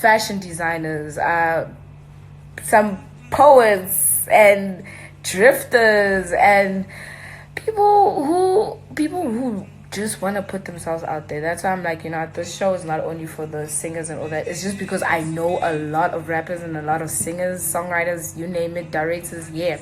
fashion designers, some poets and drifters and people who just want to put themselves out there. That's why I'm like, this show is not only for the singers and all that. It's just because I know a lot of rappers and a lot of singers, songwriters, you name it, directors. Yeah.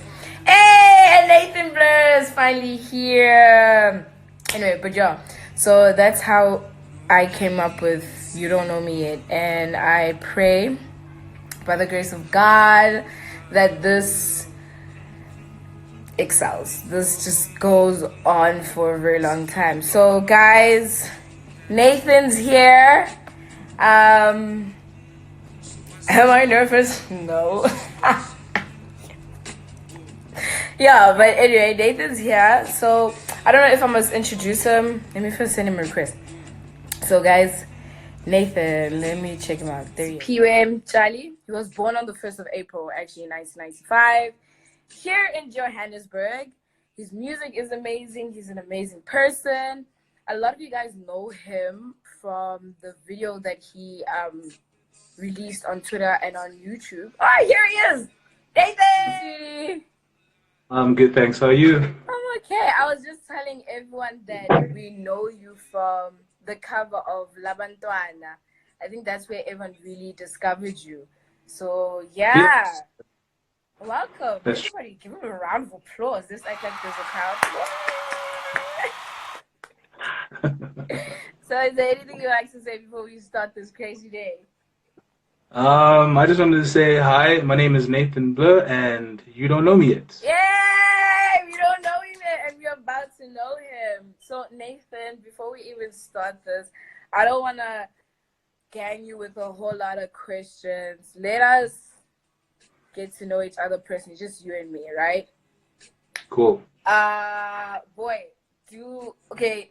Hey, and Nathan Blur is finally here. Anyway, but yeah, so that's how I came up with You Don't Know Me Yet. And I pray by the grace of God that this excels. This just goes on for a very long time. So guys, Nathan's here. Am I nervous? No. Yeah, but anyway, Nathan's here. So I don't know if I must introduce him. Let me first send him a request. So guys, Nathan, let me check him out. There he is. PUM Charlie. He was born on the 1st of April, actually, in 1995. Here in Johannesburg. His music is amazing. He's an amazing person. A lot of you guys know him from the video that he released on Twitter and on YouTube. Oh, here he is! Nathan! I'm good, thanks. How are you? I'm okay. I was just telling everyone that we know you from the cover of Lwandle Dhladhla. I think that's where everyone really discovered you. So, yeah. Yes. Welcome. Everybody, give him a round of applause. This like there's a crowd. So, is there anything you'd like to say before we start this crazy day? I just wanted to say hi. My name is Nathan Blur, and you don't know me yet. Yay! We don't know him yet, and we're about to know him. So, Nathan, before we even start this, I don't want to gang you with a whole lot of questions. Let us get to know each other personally, just you and me, right? Cool. Boy, okay.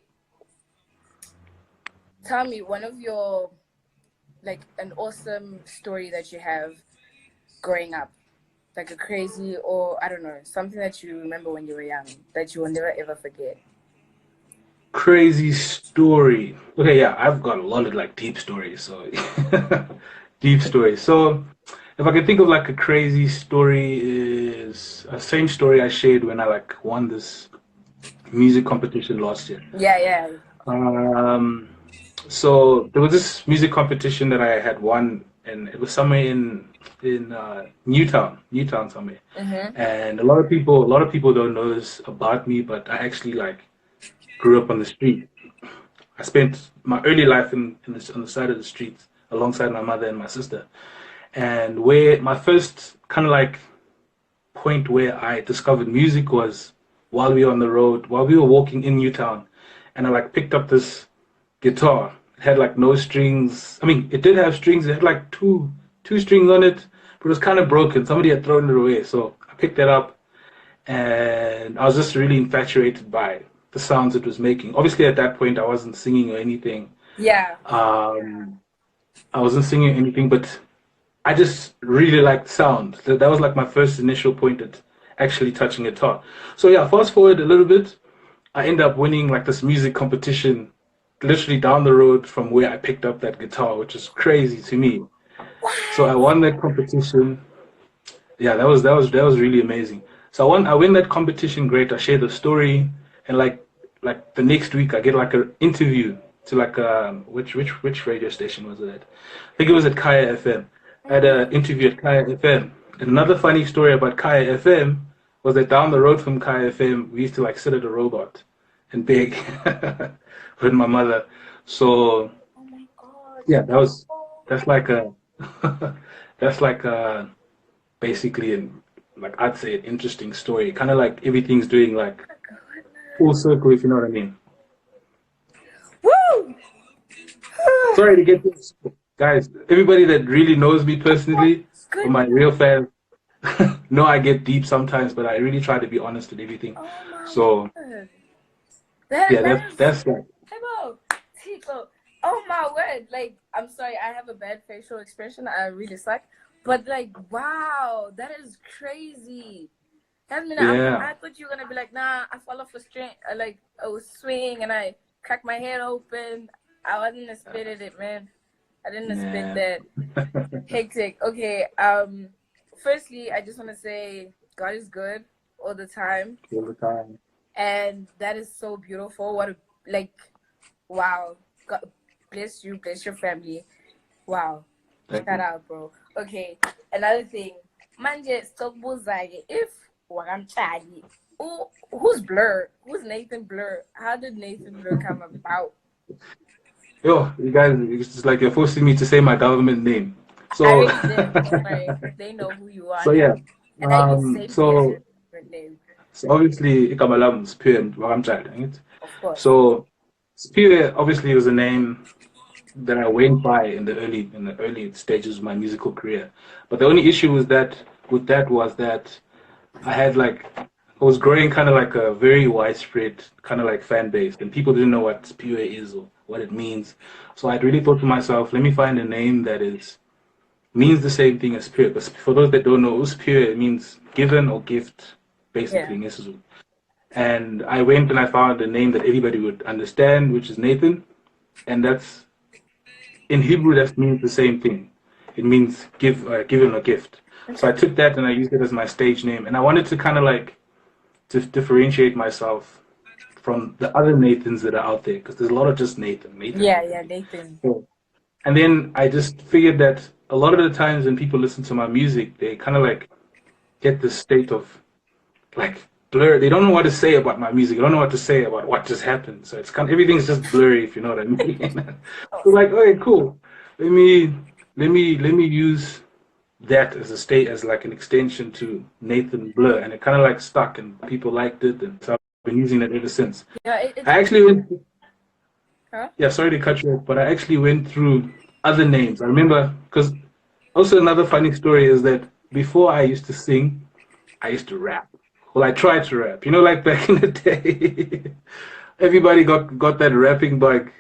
Tell me one of your, like, an awesome story that you have growing up, like a crazy, or I don't know, something that you remember when you were young that you will never ever forget. Crazy story. Okay, yeah, I've got a lot of like deep stories, so deep stories. So if I can think of like a crazy story, is a same story I shared when I like won this music competition last year. Yeah. Um, so there was this music competition that I had won, and it was somewhere in Newtown somewhere. Mm-hmm. And a lot of people don't know this about me, but I actually like grew up on the street. I spent my early life on the side of the street alongside my mother and my sister. And where my first kind of like point where I discovered music was while we were on the road, while we were walking in Newtown, and I like picked up this guitar. It had like no strings. I mean, it did have strings. It had like two strings on it, but it was kind of broken. Somebody had thrown it away, so I picked it up, and I was just really infatuated by the sounds it was making. Obviously, at that point, I wasn't singing or anything. Yeah. I wasn't singing anything, but I just really liked sound. That was like my first initial point at actually touching guitar. So yeah, fast forward a little bit, I end up winning like this music competition literally down the road from where I picked up that guitar, which is crazy to me. So I won that competition. Yeah, that was really amazing. So I win that competition, great. I share the story, and like the next week I get like an interview to like which radio station was it at? I think it was at Kaya FM. I had an interview at Kaya FM. And another funny story about Kaya FM was that down the road from Kaya FM we used to like sit at a robot and beg with my mother. So Oh my God. yeah, that's like a that's like a basically like I'd say an interesting story. Kind of like everything's doing like full circle, if you know what I mean. Woo! Sorry to get this, guys. Everybody that really knows me personally, or my real fans, know I get deep sometimes, but I really try to be honest with everything. Oh my So word. yeah, That is that's like Hello, Tito. Oh my word! Like, I'm sorry, I have a bad facial expression. I really suck. But like, wow, that is crazy. yeah. I thought you were gonna be like, nah, I fall off a string, like I was swing and I cracked my head open. I wasn't as fit at it, man. I didn't expect Yeah. that. Hectic. Okay. Firstly, I just want to say God is good all the time, All the time. and that is so beautiful. What a like, wow. God bless you, bless your family. Wow. Thank Shout you. out, bro. Okay. Another thing. Manje Stokbuzage, if Waramchali, who's Blur? Who's Nathan Blur? How did Nathan Blur come about? Yo, you guys, it's just like you're forcing me to say my government name. I So, already did. Don't worry. They know who you are so yeah. now. And I even saved you as your So, different name. so obviously, Ikamalam is pure and Waramchad, right? Of course. So, Spear obviously was a name that I went by in the early stages of my musical career. But the only issue with that was that I had like I was growing kind of like a very widespread kind of like fan base, and people didn't know what Spear is or what it means. So I'd really thought to myself, let me find a name that is means the same thing as Spear. Because for those that don't know, Spear it means given or gift, basically Yeah. in Isizu. And I went and I found a name that everybody would understand, which is Nathan, and that's in Hebrew, that means the same thing. It means given a gift. So I Okay. took that and I used it as my stage name, and I wanted to kind of like to differentiate myself from the other Nathans that are out there, because there's a lot of just Nathan, Yeah, Nathan. yeah, Nathan. So, and then I just figured that a lot of the times when people listen to my music, they kind of like get this state of like blur. They don't know what to say about my music. They don't know what to say about what just happened. So it's kind of everything's just blurry, if you know what I mean. So like, okay, cool. Let me let me use that as a state as like an extension to Nathan Blur, and it kind of like stuck, and people liked it, and so I've been using it ever since. Yeah, it's I actually went, huh? yeah, sorry to cut you off, but I actually went through other names. I remember because also another funny story is that before I used to sing, I used to rap. Well, I tried to rap. You know, like back in the day, everybody got that rapping bug.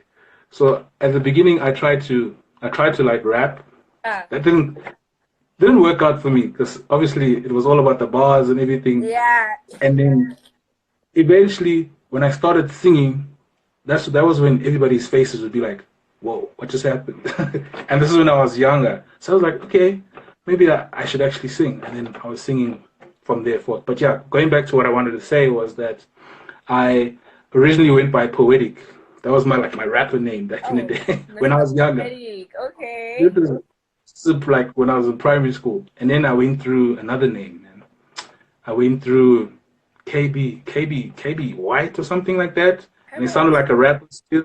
So at the beginning, I tried to like rap. Ah, That didn't work out for me because obviously it was all about the bars and everything. yeah. And then eventually, when I started singing, that was when everybody's faces would be like, "Whoa, what just happened?" And this is when I was younger, so I was like, "Okay, maybe I should actually sing." And then I was singing from there forth. But yeah, going back to what I wanted to say was that I originally went by Poetic. That was my rapper name back in the Oh, day when I Mr. was younger. Poetic. This Okay. is like when I was in primary school, and then I went through another name, man. I went through KB White or something like that, and it sounded Heavens. like a rapper still.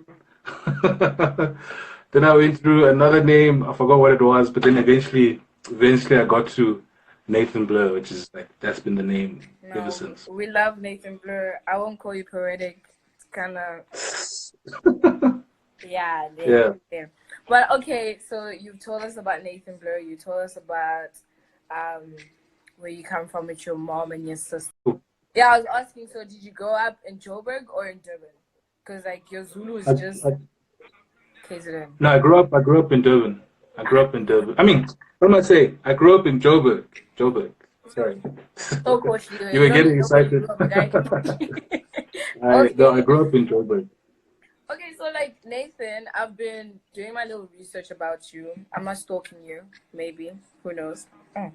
Then I went through another name. I forgot what it was, but then eventually I got to Nathan Blur, which is like that's been the name ever No, since. we love Nathan Blur. I won't call you poetic. It's kind of yeah, there, Yeah. there. But okay, so you've told us about Nathan Blur. You told us about um where you come from with your mom and your sister. Yeah, I was asking. So did you grow up in Joburg or in Durban? Because like your Zulu is I, just I, KZN. no, I grew up in Durban. I grew up in Durban. I mean, what am I saying? I grew up in Joburg. Joburg. Sorry. So costly. You You were don't getting even know where you excited. grew up, guy. No, I Okay. grew up in Joburg. Okay, so like Nathan, I've been doing my little research about you. I'm not stalking you, maybe. Who knows? Mm.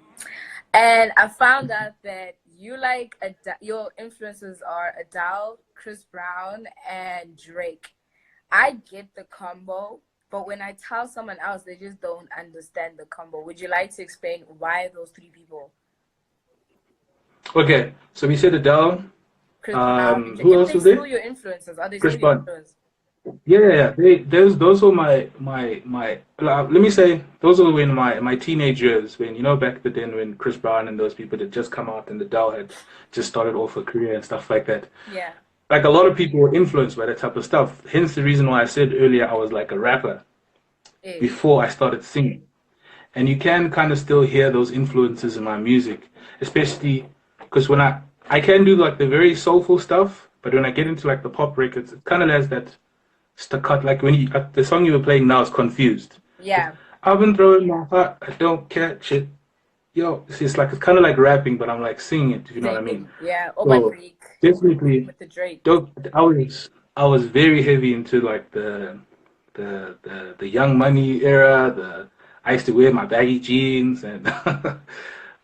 And I found out that you like your influences are Adele, Chris Brown, and Drake. I get the combo, but when I tell someone else, they just don't understand the combo. Would you like to explain why those three people? Okay, so we said Adele. Chris Brown and Drake. Who If else they was still there? your influences, are they Chris still your Brown. influences? Yeah, yeah, yeah. Those were my. Let me say, those were when my teenage years, when back then when Chris Brown and those people had just come out and Adele had just started off her career and stuff like that. Yeah. Like a lot of people were influenced by that type of stuff. Hence the reason why I said earlier I was like a rapper Eh. before I started singing. And you can kind of still hear those influences in my music, especially because when I can do like the very soulful stuff, but when I get into like the pop records, it kind of has that staccato. Like when the song you were playing now is Confused. Yeah. I've been throwing my heart, I don't catch it. Yo, it's kind of like rapping, but I'm like singing it, if you know what I mean. Singing. Yeah. Oh my So Greek definitely, with the Drake. I was very heavy into like the the Young Money era. I used to wear my baggy jeans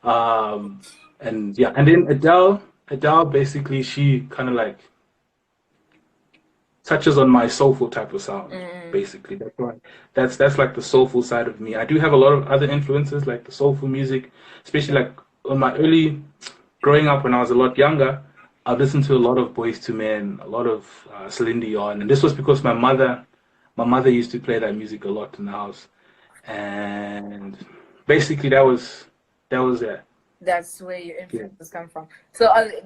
um, and yeah, and then Adele basically she kind of like touches on my soulful type of sound. Basically, that's why that's like the soulful side of me. I do have a lot of other influences like the soulful music, especially like on my early growing up when I was a lot younger. I listened to a lot of Boyz II Men, a lot of Celine Dion, and this was because my mother used to play that music a lot in the house, and basically that was it. That's where your Yeah. influences come from. So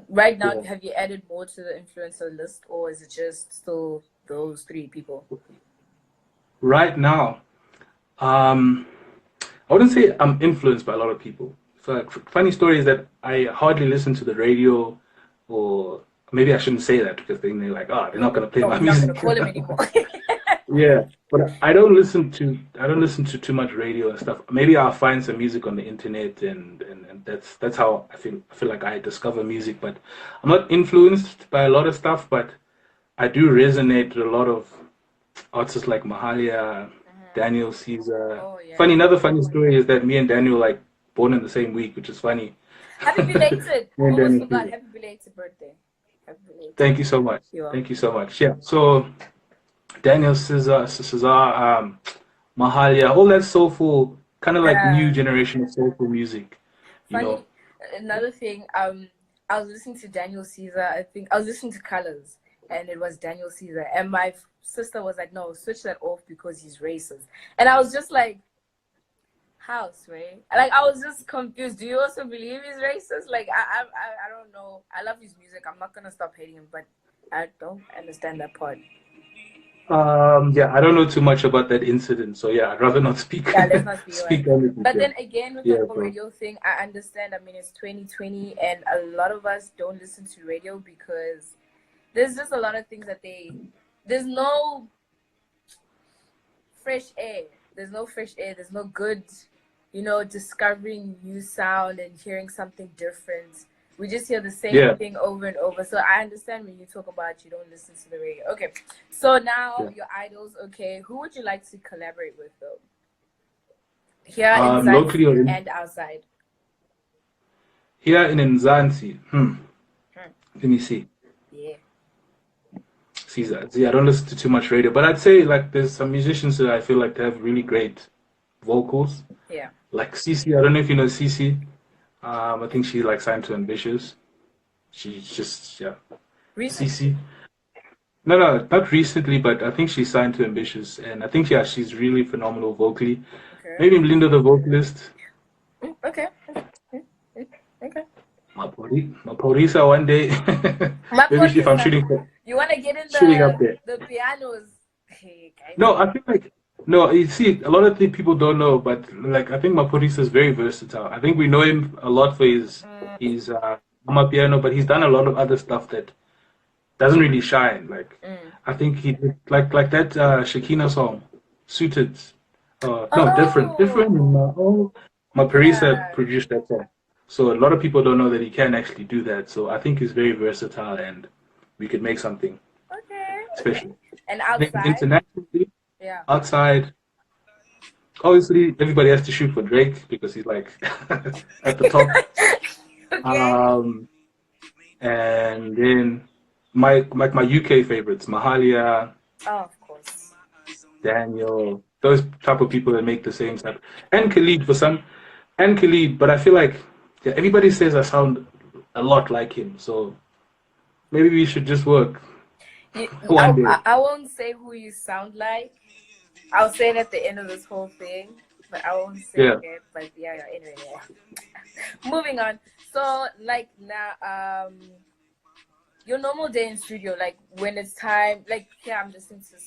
right now, Yeah. have you added more to the influencer list, or is it just still those 3 people? Right now, um, I wouldn't say I'm influenced by a lot of people. So, like, funny story is that I hardly listen to the radio, or maybe I shouldn't say that because then they're like, oh, they're not gonna play No, my I'm not gonna music. call him anymore. Yeah, but I don't listen to too much radio and stuff. Maybe I'll find some music on the internet, and that's how I feel like I discover music. But I'm not influenced by a lot of stuff, but I do resonate with a lot of artists like Mahalia, Daniel Caesar. Oh yeah. Another funny story is that me and Daniel like born in the same week, which is funny. Happy belated. Me and Almost Daniel forgot. Caesar. Happy belated birthday. Happy belated. Thank you so much. You are. Thank you so much. Yeah. So Daniel Caesar, Mahalia, all that soulful, kind of like new generation of soulful music, you Funny. know. Another thing. I was listening to Daniel Caesar. I think I was listening to Colors, and it was Daniel Caesar. And my sister was like, "No, switch that off because he's racist." And I was just like, "How, Sway?" Like I was just confused. Do you also believe he's racist? Like I don't know. I love his music. I'm not gonna stop hating him, but I don't understand that part. Yeah, I don't know too much about that incident, so yeah, I'd rather not speak. Yeah, let's not speak speak about on it. it. But Yeah. then again, with Yeah, the whole bro. radio thing, I understand. I mean, it's 2020, and a lot of us don't listen to radio because there's just a lot of things that there's no fresh air. There's no fresh air. There's no good, discovering new sound and hearing something different. We just hear the same Yeah. thing over and over. So I understand when you talk about you don't listen to the radio. Okay. So now Yeah. your idols, okay. Who would you like to collaborate with though? Here in Locally or Zanzi and outside. here in Nzansi. Let me see. Yeah. Caesar. See, I don't listen to too much radio, but I'd say like there's some musicians that I feel like they have really great vocals. Yeah. Like Cece, I don't know if you know Cece. I think she like signed to Ambitious. She's just Recently. Cece. No, not recently, but I think she signed to Ambitious, and I think she's really phenomenal vocally. Okay. Maybe Linda the vocalist. Okay. Okay. Maporisa one day. Maybe if I'm shooting You want to get in shooting up there. the pianos? Hey, guys. No, I feel like no. You see, a lot of the people don't know, but like I think Maporisa is very versatile. I think we know him a lot for his piano, but he's done a lot of other stuff that doesn't really shine. Like I think he did like that Shakina song, Suited. Different. Maporisa produced that song. So a lot of people don't know that he can actually do that. So I think he's very versatile, and we could make something special. And outside, internationally, yeah. Outside, obviously everybody has to shoot for Drake because he's like at the top. Okay. And then my UK favorites, Mahalia, of course, Daniel, those type of people that make the same type, and Khalid but I feel like everybody says I sound a lot like him, so maybe we should just work. One day. I won't say who you sound like. I'll say it at the end of this whole thing, but I won't say it. But anyway, Moving on. So, like now, your normal day in studio, like when it's time, like I'm listening to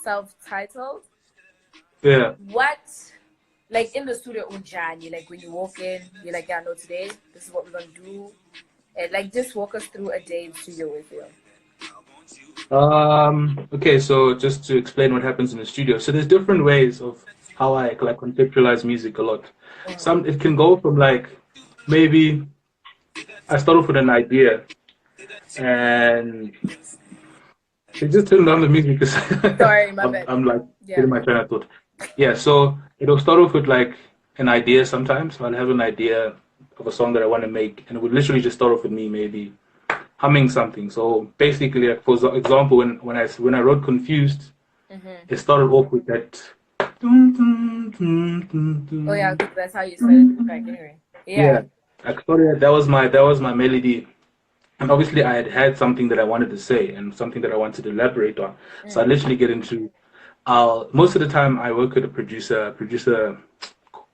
self-titled. Yeah. What, like in the studio, Unjani, like when you walk in, you're like, no, today this is what we're gonna do, and like just walk us through a day in studio with you. Okay, so just to explain what happens in the studio. So there's different ways of how I like conceptualize music a lot. Some it can go from like maybe I start off with an idea and They just turned on the music because Sorry, my bad. I'm like Yeah. getting my train of thought. Yeah, so it'll start off with like an idea sometimes. I'll have an idea of a song that I want to make, and it would literally just start off with me maybe humming something. So basically, like, for example, when I wrote Confused, it started off with that. Oh yeah, because that's how you started the track anyway. Yeah, Yeah. like sorry, that was my melody, and obviously I had something that I wanted to say and something that I wanted to elaborate on. So I literally get into. Most of the time I work with a producer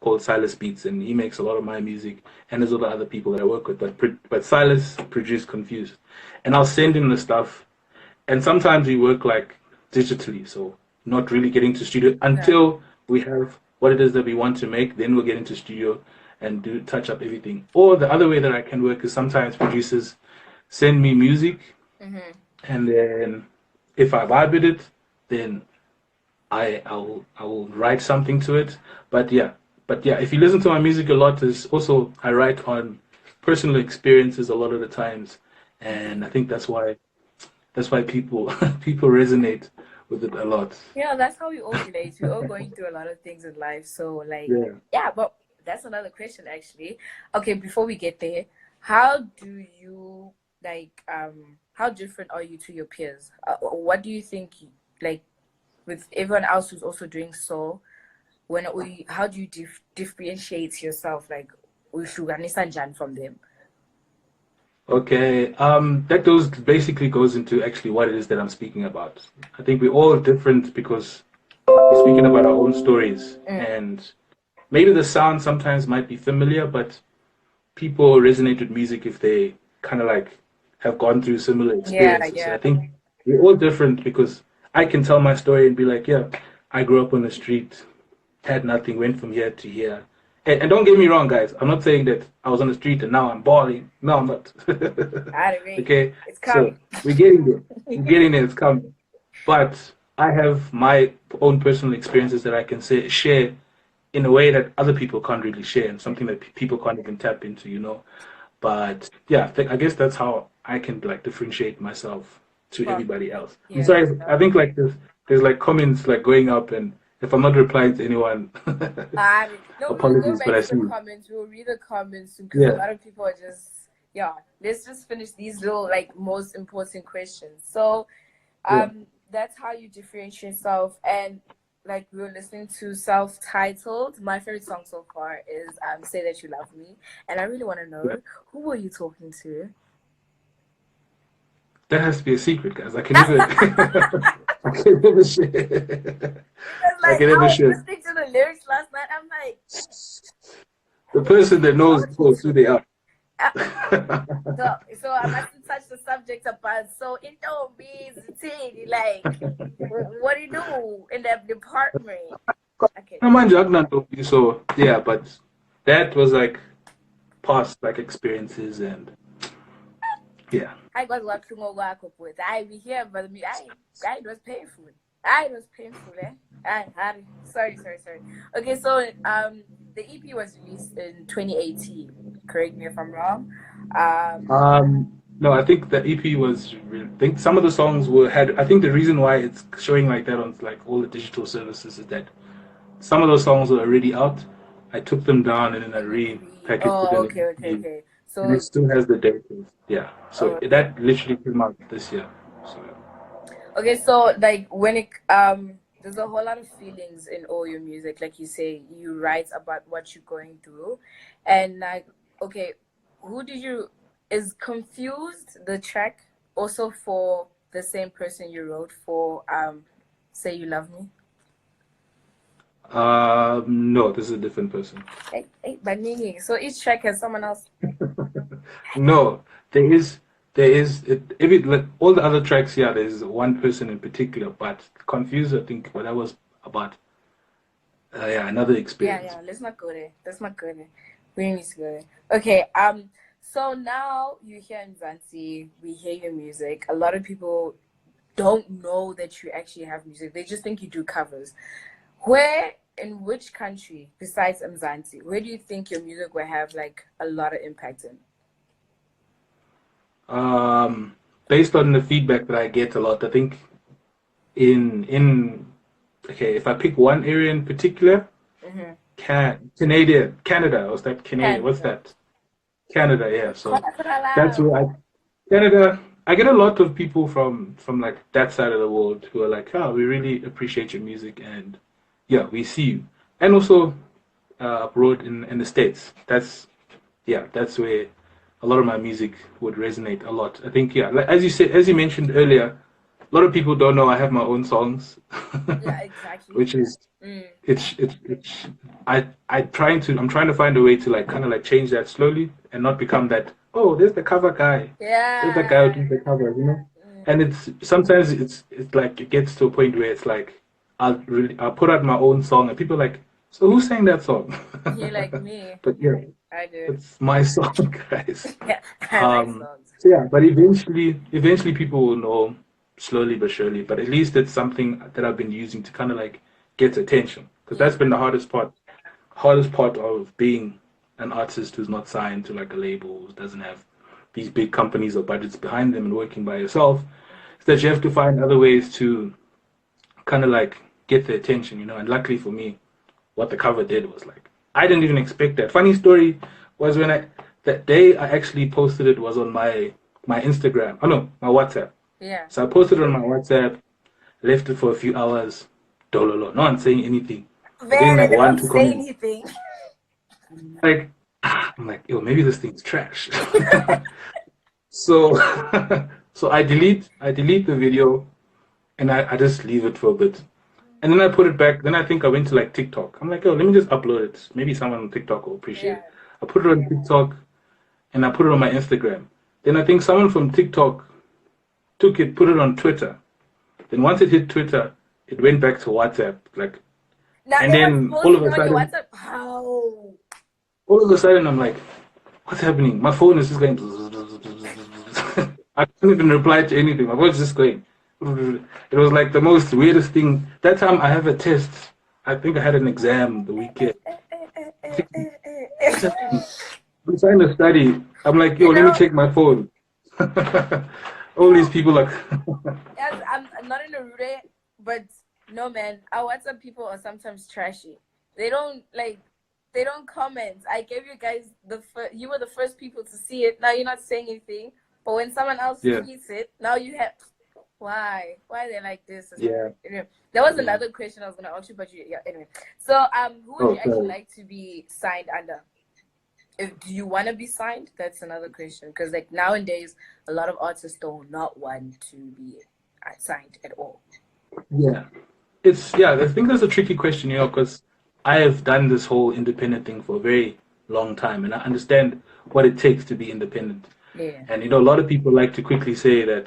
called Silas Beats, and he makes a lot of my music, and there's a lot of other people that I work with. But Silas produced Confused, and I'll send him the stuff, and sometimes we work like digitally, so not really getting to studio until we have what it is that we want to make. Then we'll get into studio and do touch up everything. Or the other way that I can work is sometimes producers send me music, and then if I vibe with it, then I will write something to it. But yeah, if you listen to my music a lot, is also I write on personal experiences a lot of the times, and I think that's why people people resonate with it a lot. Yeah, that's how we all relate. We're all going through a lot of things in life. So, like, Yeah. yeah, but that's another question, actually. Okay, before we get there, how do you, like, how different are you to your peers? What do you think, like, with everyone else who's also doing so, how do you differentiate yourself, like, uhlukanisa njani from them? Okay. That basically goes into actually what it is that I'm speaking about. I think we're all different because we're speaking about our own stories, and maybe the sound sometimes might be familiar, but people resonate with music if they kind of like have gone through similar Yeah, experiences. yeah. I think we're all different because I can tell my story and be like, yeah, I grew up on the street, had nothing, went from here to here. And don't get me wrong, guys. I'm not saying that I was on the street and now I'm balling. No, I'm not. I agree. Okay, It's so coming. we're getting there. We're getting there. It's coming. But I have my own personal experiences that I can share in a way that other people can't really share, and something that people can't even tap into. But yeah, I guess that's how I can like differentiate myself to From, everybody else. I'm yeah. sorry, I think like there's like comments like going up, and if I'm not replying to anyone, No, we'll go apologies, but back I to see. the comments. We'll read the comments because a Yeah, lot of people are just, yeah. Let's just finish these little, like, most important questions. So, yeah. that's how you differentiate yourself. And like, we were listening to self-titled. My favorite song so far is "Say That You Love Me," and I really want to Yeah. know, who were you talking to? That has to be a secret, guys. I can never, I can never share. Because, I like, can never I was share. listening to the lyrics last night. I'm like, The who were person you that knows talking knows who to? they are. Uh, so I mustn't touch the subject about, so it don't be like, what do you do in that department? Okay. Mind you, Agnan don't be so yeah, but that was like past like experiences, and yeah. I got what to work up with. I be here, but it was painful. It was painful, eh? Sorry. Okay, so the EP was released in 2018. Correct me if I'm wrong. No, I think the EP was. I think some of the songs were had. I think the reason why it's showing like that on like all the digital services is that some of those songs were already out. I took them down and then I And then repackaged it in an EP, okay. and it So, still has the date. Yeah, so okay. that literally came out this year. So Okay, so, like, when it there's a whole lot of feelings in all your music. Like you say, you write about what you're going through, and, like, okay, who did you is Confused the track also for the same person you wrote for Say You Love Me? no, this is a different person. Hey, but meaning, so each track has someone else. No, every like, all the other tracks. Yeah, there's one person in particular, but confused. I think well, that was about yeah another experience. Yeah, let's not go there. Let's not go there. We need to go there. Okay, so now you're here in Zanzi, we hear your music. A lot of people don't know that you actually have music. They just think you do covers. In which country besides Mzansi, where do you think your music will have like a lot of impact in? Based on the feedback that I get a lot, I think in okay, if I pick one area in particular, Canada, what's that? Canada, what's Canada. that? Canada, yeah. So that's Canada. where Canada. I get a lot of people from like that side of the world who are like, "Oh, we really appreciate your music, and yeah, we see you." And also abroad in the States. That's where a lot of my music would resonate a lot. I think, yeah, like, as you mentioned earlier, a lot of people don't know I have my own songs, Yeah, exactly. which is it's I'm trying to find a way to like kind of like change that slowly and not become that, oh, there's the cover guy, there's the guy Yeah. who does the cover, you know. And it's sometimes it's like it gets to a point where it's like I'll put out my own song and people are like, so who sang that song? You like me. But yeah, I do. it's my song, guys. Yeah, I like songs. So yeah, but eventually people will know slowly but surely. But at least it's something that I've been using to kind of like get attention, because that's been the hardest part of being an artist who's not signed to like a label, who doesn't have these big companies or budgets behind them and working by yourself, is that you have to find other ways to kind of like get the attention, you know. And luckily for me, what the cover did was like I didn't even expect that. Funny story was when that day I actually posted it was on my Instagram. Oh no, my WhatsApp. Yeah. So I posted it on my WhatsApp, left it for a few hours. Dololo. No one saying anything. Getting Man, like they one, don't two say comments. anything. Like I'm like, yo, maybe this thing's trash. So so I delete the video and I just leave it for a bit. And then I put it back. Then I think I went to like TikTok. I'm like, oh, let me just upload it. Maybe someone on TikTok will appreciate Yeah. it. I put it on TikTok and I put it on my Instagram. Then I think someone from TikTok took it, put it on Twitter. Then once it hit Twitter, it went back to WhatsApp. Like, Now and it was then posting on your WhatsApp. How? all of a sudden, I'm like, what's happening? My phone is just going. I couldn't even reply to anything. My phone's just going. It was like the most weirdest thing. That time I have a test. I think I had an exam the weekend. I'm trying to study. I'm like, yo, You let me know, check my phone. All these people are. yes, I'm not in a rude, but no, man, our WhatsApp people are sometimes trashy. They don't comment. I gave you guys you were the first people to see it. Now you're not saying anything. But when someone else Yeah, tweets it, now you have why they like this? yeah. Anyway, there was another question I was gonna ask you, but yeah. Anyway, so who would Oh, you actually sorry. like to be signed under? Do you want to be signed? That's another question. Because like nowadays, a lot of artists do not want to be signed at all. Yeah. I think that's a tricky question, you know, because I have done this whole independent thing for a very long time and I understand what it takes to be independent. Yeah. And, you know, a lot of people like to quickly say that,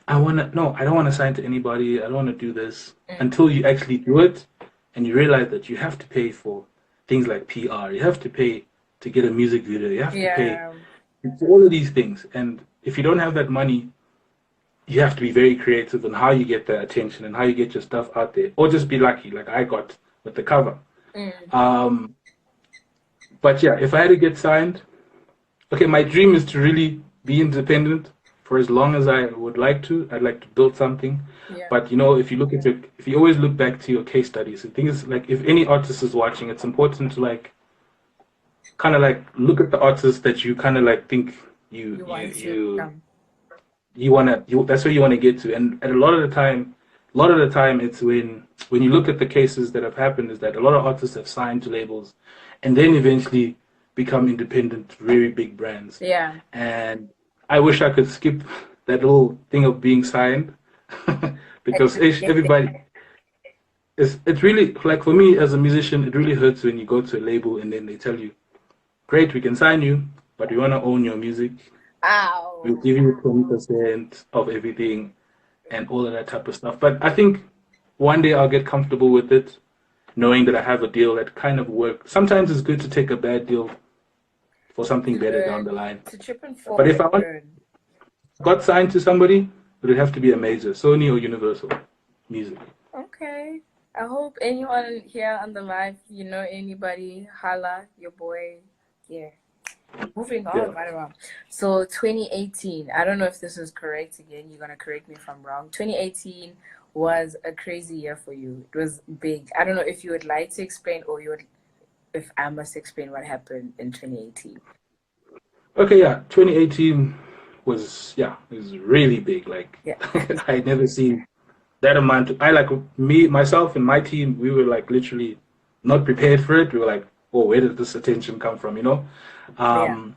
no, I don't want to sign to anybody. I don't want to do this until you actually do it and you realize that you have to pay for things like PR. You have to pay to get a music video. You have to pay Yeah. for all of these things. And if you don't have that money, you have to be very creative in how you get the attention and how you get your stuff out there, or just be lucky, like I got with the cover. Um, but yeah, if I had to get signed, okay, my dream is to really be independent for as long as I would like to. I'd like to build something. Yeah. But you know, if you always look back to your case studies, the thing is, like, if any artist is watching, it's important to like kind of like look at the artists that you kind of like think You want to. that's where you want to get to. And a lot of the time it's when you look at the cases that have happened is that a lot of artists have signed to labels and then eventually become independent, very big brands. Yeah. And I wish I could skip that little thing of being signed because everybody it's really like, for me as a musician, it really hurts when you go to a label and then they tell you, great, we can sign you, but we want to own your music. Ow. We'll give you 20% of everything and all of that type of stuff. But I think one day I'll get comfortable with it, knowing that I have a deal that kind of works. Sometimes it's good to take a bad deal for something better down the line. To trip and fall. But if I got signed to somebody, it would have to be a major, Sony or Universal Music. Okay. I hope anyone here on the live, you know anybody, holla, your boy. Yeah. Moving on, right around. So 2018, I don't know if this is correct again. You're going to correct me if I'm wrong. 2018 was a crazy year for you. It was big. I don't know if you would like to explain, or if I must explain what happened in 2018. Okay, yeah, 2018 it was really big. Like, Yeah. I never seen that amount. I like me, myself, and my team. We were like literally not prepared for it. We were like, "Oh, where did this attention come from?" You know. Yeah.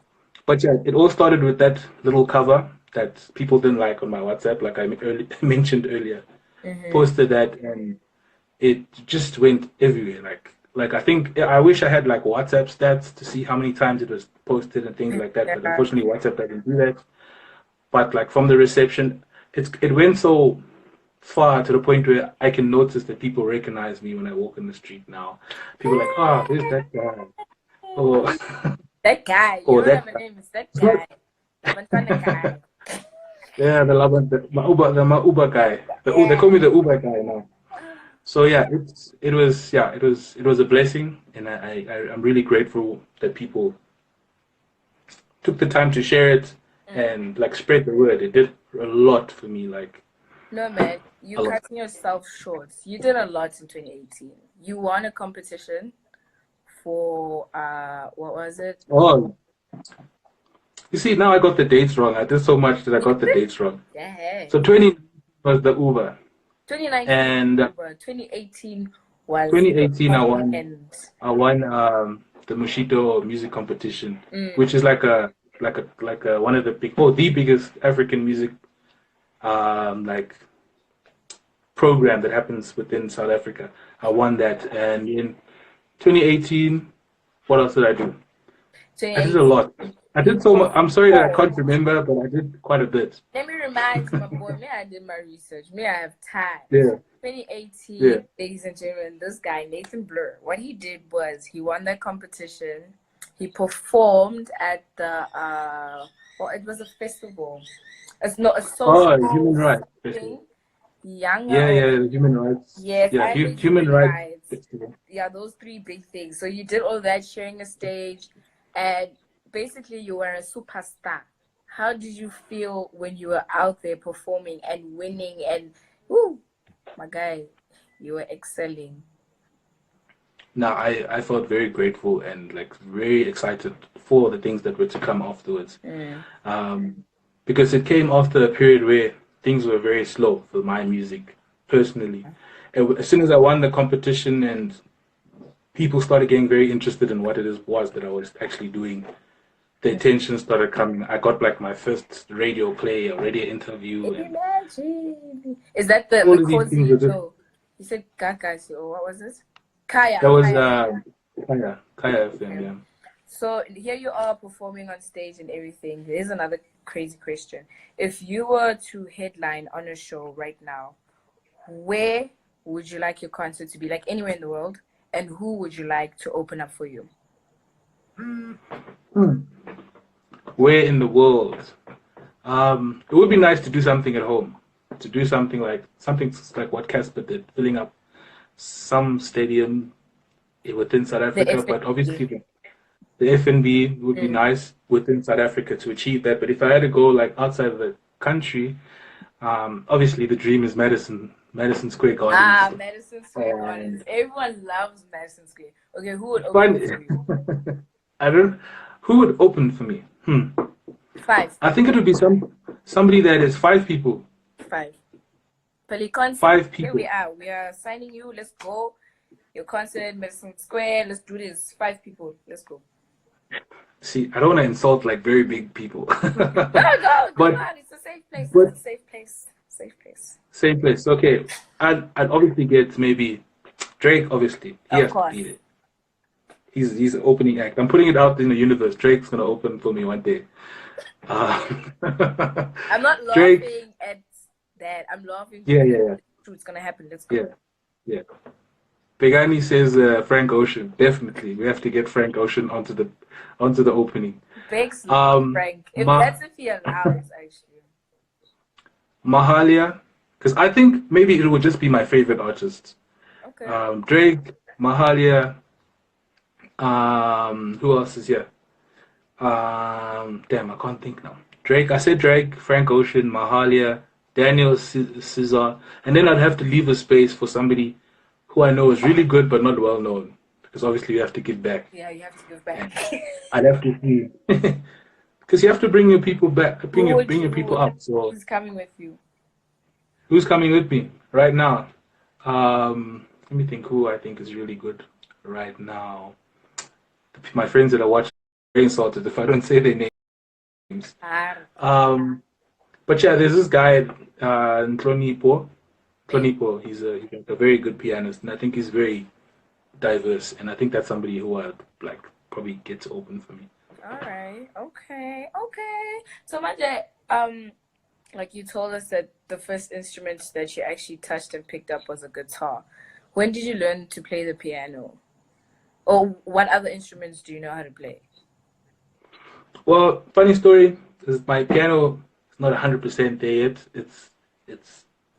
But yeah, it all started with that little cover that people didn't like on my WhatsApp, like I mentioned earlier. Mm-hmm. Posted that, and it just went everywhere. Like I think I wish I had like WhatsApp stats to see how many times it was posted and things like that. But Yeah. unfortunately, WhatsApp doesn't do that. But like from the reception, it went so far to the point where I can notice that people recognize me when I walk in the street now. People are like, ah, there's that guy. Or That guy. You or don't that have a guy. name. It's that It's not guy. Montana guy. yeah, my Uber guy. They call Yeah. me the Uber guy now. So yeah, it was a blessing, and I'm really grateful that people took the time to share it Mm. and like spread the word. It did a lot for me, like No, man. You a lot. cutting yourself short. You did a lot in 2018. You won a competition for what was it? Oh, you see, now I got the dates wrong. I did so much that I got the dates wrong. Yeah. So 20 was the Uber, 2019 was and Uber. 2018 was the 2018 popping end. I won the Moshito music competition, Mm. which is like a one of the the biggest African music like program that happens within South Africa. I won that, and in 2018, what else did I do? I did a 2018, lot. I you did so much. I'm sorry that I can't performed. remember, but I did quite a bit. Let me remind you, my boy, me, I did my research. Me, I have time. Yeah, yeah. 2018, ladies and gentlemen, this guy, Nathan Blur, what he did was he won that competition. He performed at the, well, it was a festival. It's not a Oh, social human rights thing. festival. Younger Yeah, or yeah, the human rights. yes, Yeah, and the human human rights rights. festival. Yeah, those three big things. So you did all that, sharing a stage, and basically you were a superstar. How did you feel when you were out there performing and winning? And whoo, my guy, you were excelling. Now, I felt very grateful and like very excited for the things that were to come afterwards. Mm. Um, because it came after a period where things were very slow for my music personally. And as soon as I won the competition and people started getting very interested in what was that I was actually doing, the attention started coming. I got like my first radio play, a radio interview, and Imagine. Is that the all of these things cozy? were just No, you said Gagasi, or what was it? Kaya, that was Kaya. Kaya FM, Okay. yeah. So here you are performing on stage and everything. Here's another crazy question. If you were to headline on a show right now, where would you like your concert to be? Like anywhere in the world? And who would you like to open up for you? Where in the world? It would be nice to do something at home, to do something like what Casper did, filling up some stadium within South The Africa. But FNB. obviously, the FNB would be Mm. nice within South Africa to achieve that. But if I had to go like outside of the country, obviously the dream is Madison Square Gardens. Madison Square Gardens. Everyone loves Madison Square. Okay, who would open Fun. up for you? I don't. Who would open for me? Five. I think it would be somebody that is five people. Five. Concert. Five Here people. we are. We are signing you. Let's go. Your concert, Madison Square. Let's do this. Five people. Let's go. See, I don't want to insult like very big people. No, go. Come but on. It's a safe place. but It's a safe place. Safe place. same place. Okay, I'd obviously get maybe Drake. Obviously, he Of has to course. be there. He's an opening act. I'm putting it out in the universe. Drake's gonna open for me one day. I'm not Drake. laughing at that. I'm laughing Yeah, because yeah, yeah, it's gonna happen. Let's go. yeah, yeah. Pegani says Frank Ocean. Definitely, we have to get Frank Ocean onto the opening. Begs Um, Frank. Ma- That's if he allows, actually. Mahalia, because I think maybe it would just be my favorite artist. Okay. Drake, Mahalia. Who else is here? Damn, I can't think now. Drake. I said Drake, Frank Ocean, Mahalia, Daniel, Cesar, and then I'd have to leave a space for somebody who I know is really good but not well known, because obviously you have to give back. Yeah, you have to give back. I'd have to see, because you have to bring your people back, bring your people up. So who's coming with you? who's coming with me right now? Let me think who I think is really good right now. My friends that are watching are very insulted if I don't say their names. But yeah, there's this guy, Ntlonipo. Ntlonipo, he's a very good pianist, and I think he's very diverse, and I think that's somebody who I'd like probably get to open for me. All right. Okay. So Manje, like you told us that the first instrument that you actually touched and picked up was a guitar. When did you learn to play the piano? Or what other instruments do you know how to play? Well, funny story is my piano is not 100% there yet.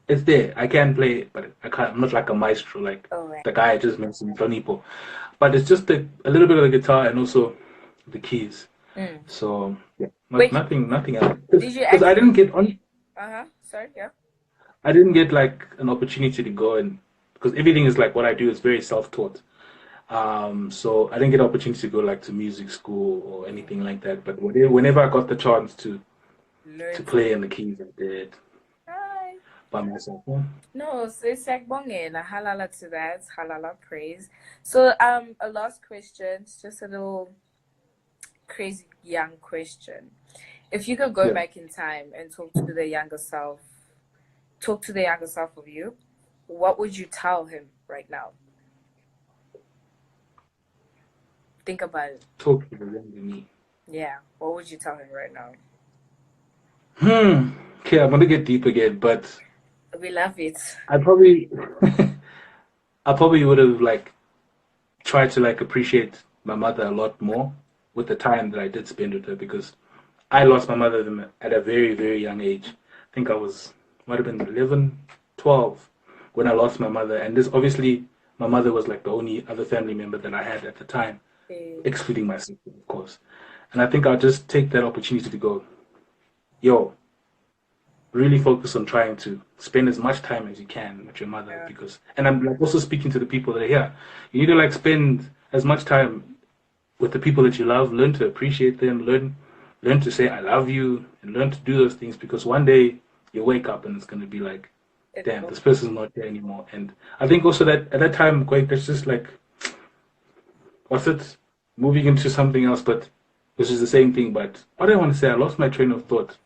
It's there. I can play it, but I can't. I'm not like a maestro like the guy I just mentioned, Tonipo. But it's just a little bit of the guitar and also the keys. So yeah, nothing else. Because I didn't get on. Sorry. Yeah. I didn't get like an opportunity to go and because everything is like what I do is very self-taught. So I didn't get an opportunity to go like to music school or anything like that. But whenever I got the chance to play in the keys, I did by myself. Yeah. No, so it's like bongela, halala to that, halala praise. So a last question, just a little crazy young question. If you could go back in time and talk to the younger self of you, what would you tell him right now? Think about it. Talk to the younger me. Yeah, what would you tell him right now? Okay, I'm gonna get deep again, but we love it. I probably would have like tried to like appreciate my mother a lot more with the time that I did spend with her because I lost my mother at a very, very young age. I think might have been 11, 12 when I lost my mother. And this obviously, my mother was like the only other family member that I had at the time, excluding my sister, of course. And I think I'll just take that opportunity to go, yo, really focus on trying to spend as much time as you can with your mother and I'm like also speaking to the people that are here. You need to like spend as much time with the people that you love, learn to appreciate them, learn to say I love you and learn to do those things because one day you wake up and it's gonna be like, damn, this person's not there anymore. And I think also that at that time there's just like moving into something else, but which is the same thing, but what I want to say, I lost my train of thought.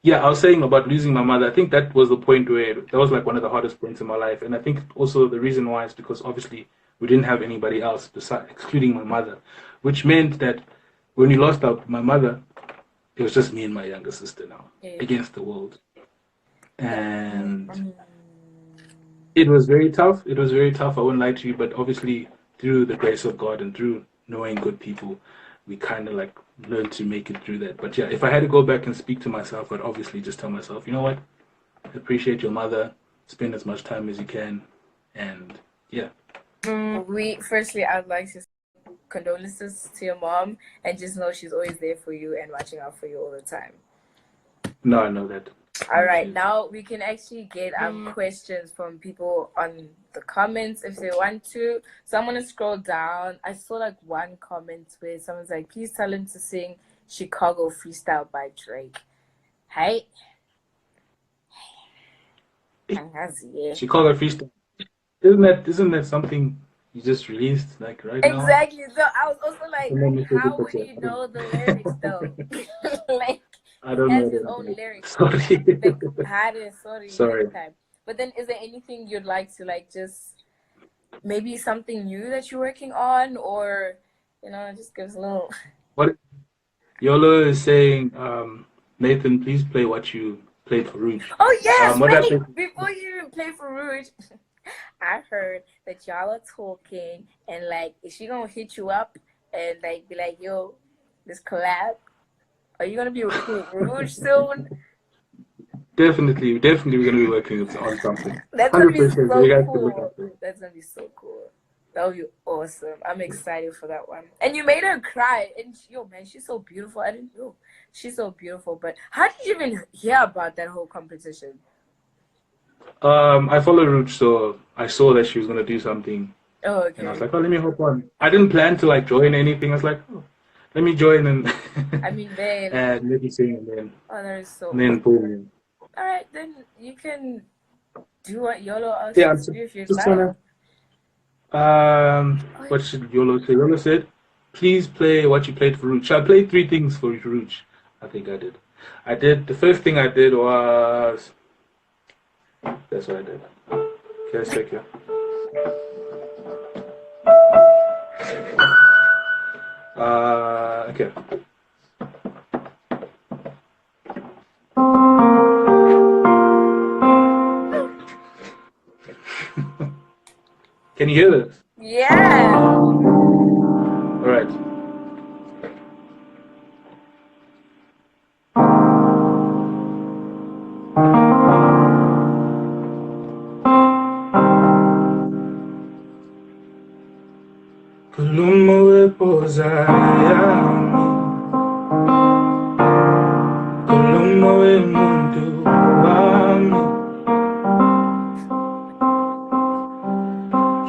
Yeah, I was saying about losing my mother. I think that was the point where that was like one of the hardest points in my life. And I think also the reason why is because obviously we didn't have anybody else besides excluding my mother, which meant that when we lost my mother, it was just me and my younger sister now against the world. And it was very tough. It was very tough. I wouldn't lie to you, but obviously through the grace of God and through knowing good people, we kind of like learned to make it through that. But yeah, if I had to go back and speak to myself, I'd obviously just tell myself, you know what? Appreciate your mother, spend as much time as you can, and yeah. I'd like to condolences to your mom and just know she's always there for you and watching out for you all the time. No, I know that. All right, now we can actually get questions from people on the comments if they want to. So I'm gonna scroll down. I saw like one comment where someone's like, please tell him to sing Chicago Freestyle by Drake. Hey. Chicago Freestyle. Isn't that something you just released like right now? Exactly. So I was also like, how would you know the lyrics though? Like I don't know. His own lyrics. Sorry. Sorry. But then is there anything you'd like to like just maybe something new that you're working on or just give us a little What Yolo is saying, Nathan, please play what you played for Rouge. Oh yes, before you even play for Rouge, I heard that y'all are talking and like is she gonna hit you up and like be like, yo, this collab? Are you gonna be working with Rouge soon? Definitely, we're gonna be working on something. That's gonna be so cool. That's gonna be so cool. That would be awesome. I'm excited for that one. And you made her cry. And yo, man, she's so beautiful. I didn't know. She's so beautiful. But how did you even hear about that whole competition? I follow Rouge, so I saw that she was gonna do something, Oh, and I was okay. like, oh, let me hop on. I didn't plan to like join anything. I was like, oh, let me join and I mean, then, and let me sing, oh, that is so and then awesome. boom. All right, then you can do what YOLO asks Yeah, you I'm to do if you'd just like. trying to. Oh, What should YOLO say? YOLO said, please play what you played for Rouge. I played three things for Rouge. I think I did. I did. The first thing I did was. That's what I did. Okay, let's check here. Okay. Can you hear this? yeah. All right. Kuluma wepoza yami, kuluma wemuntu wami,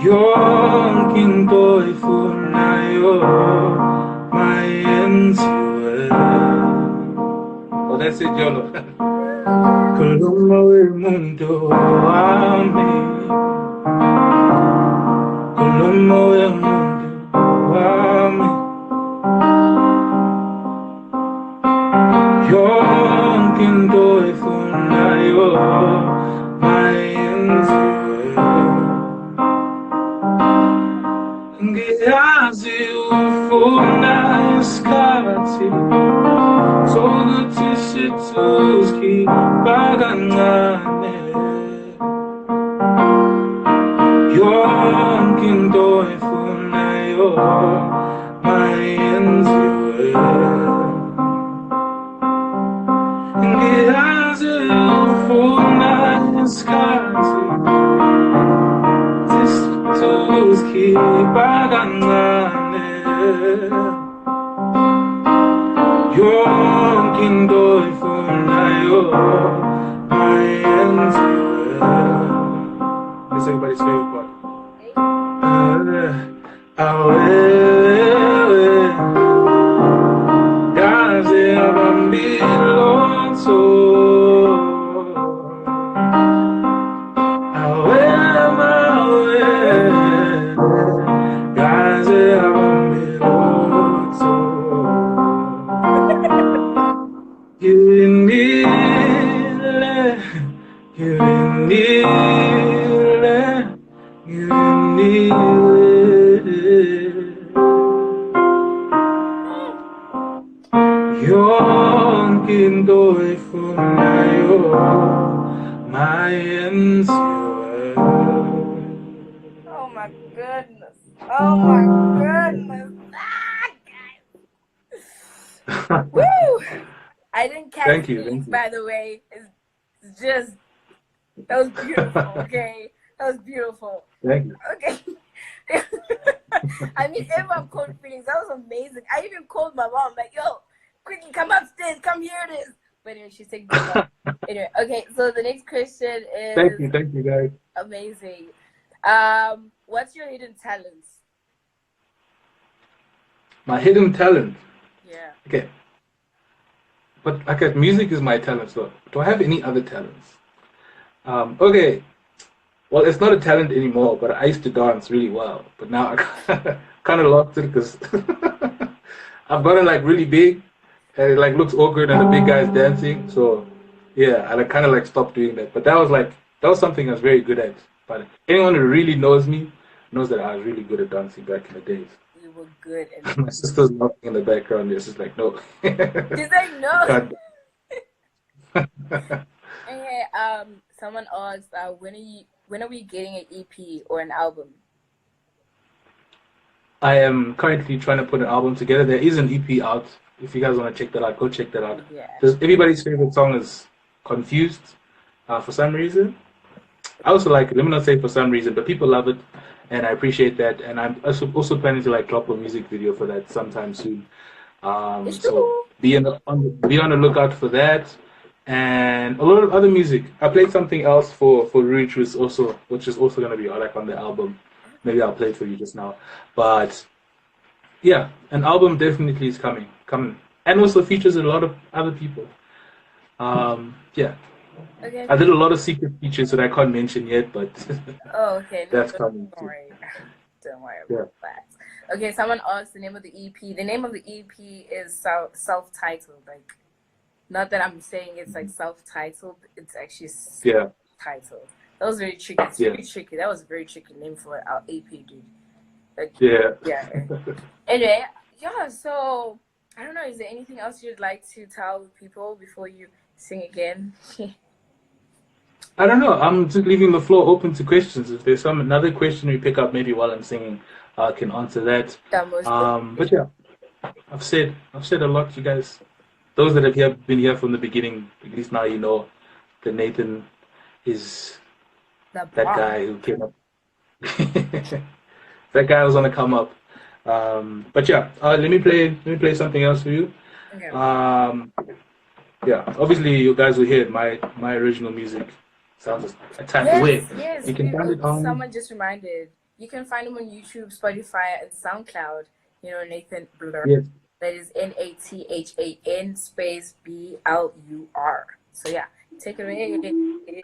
yonke into ifunayo mayenziwe. Oh, that's it, YOLO. Kuluma wemuntu wami, kuluma wemuntu wami, yonke into ifunayo mayenziwe. Ngiyazi ufuna isikhathi sokuthi sithuskipa kancane, yonke into ifunayo mayenziwe. Ngiyazi ufuna isikhathi sithuskipa kancane, yonke into ifunayo mayenziwe. This is everybody's favorite part. Awewe kaze abambiloto, awe kaze abambiloto. Yunile, yunile, yonke into ifunayo mayenziwe. Oh my goodness. Oh my goodness. Ah, guys. Woo! I didn't catch Thank you, feelings, thank you. by the way. It's just, that was beautiful, okay? That was beautiful. Thank you. Okay. I mean, everyone called feelings. That was amazing. I even called my mom, like, yo, quickly come upstairs, come hear this. But anyway, she's taking the call. Anyway, okay, so the next question is Thank you guys. amazing. What's your hidden talents? My hidden talent. Yeah. Okay. But like music is my talent, so do I have any other talents? Okay. Well, it's not a talent anymore, but I used to dance really well. But now I kind of lost it because I've gotten like really big, and it like looks awkward, and the big guy's dancing. So yeah, I kind of like stopped doing that. But that was something I was very good at. But anyone who really knows me knows that I was really good at dancing back in the days. You were good at My sister's laughing in the background. It's just like no. Did they know? Okay, someone asked, when are we getting an EP or an album? I am currently trying to put an album together. There is an EP out. If you guys want to check that out, go check that out. Yeah. Everybody's favorite song is Confused for some reason. I also like it. Let me not say for some reason, but people love it, and I appreciate that. And I'm also planning to like drop a music video for that sometime soon. So be on the lookout for that, and a lot of other music. I played something else for Rouge, which is also gonna be like on the album. Maybe I'll play it for you just now, but yeah, an album definitely is coming, and also features a lot of other people. Yeah, Okay. I did a lot of secret features that I can't mention yet, but Oh, okay. that's Don't coming too. worry. Don't worry Yeah. about that. Okay, someone asked the name of the EP. The name of the EP is self-titled. Like, not that I'm saying it's like self-titled. It's actually Yeah. titled. That was very tricky. It's Yeah. very tricky. That was a very tricky name for our EP, dude. Like, Yeah. yeah. Anyway, yeah. So I don't know. Is there anything else you'd like to tell people before you sing again? I don't know. I'm just leaving the floor open to questions. If there's another question we pick up, maybe while I'm singing, I can answer that. But yeah, I've said a lot, you guys. Those that have been here from the beginning, at least now you know that Nathan is that guy who came up. That guy was on the come up. But yeah, let me play something else for you. Okay. Yeah, obviously you guys will hear my original music. Sounds a type of way. Yes, You can find it on. someone just reminded. You can find him on YouTube, Spotify, and SoundCloud. You know, Nathan Blur. Yes. That is NATHAN space BLUR. So yeah, take it away.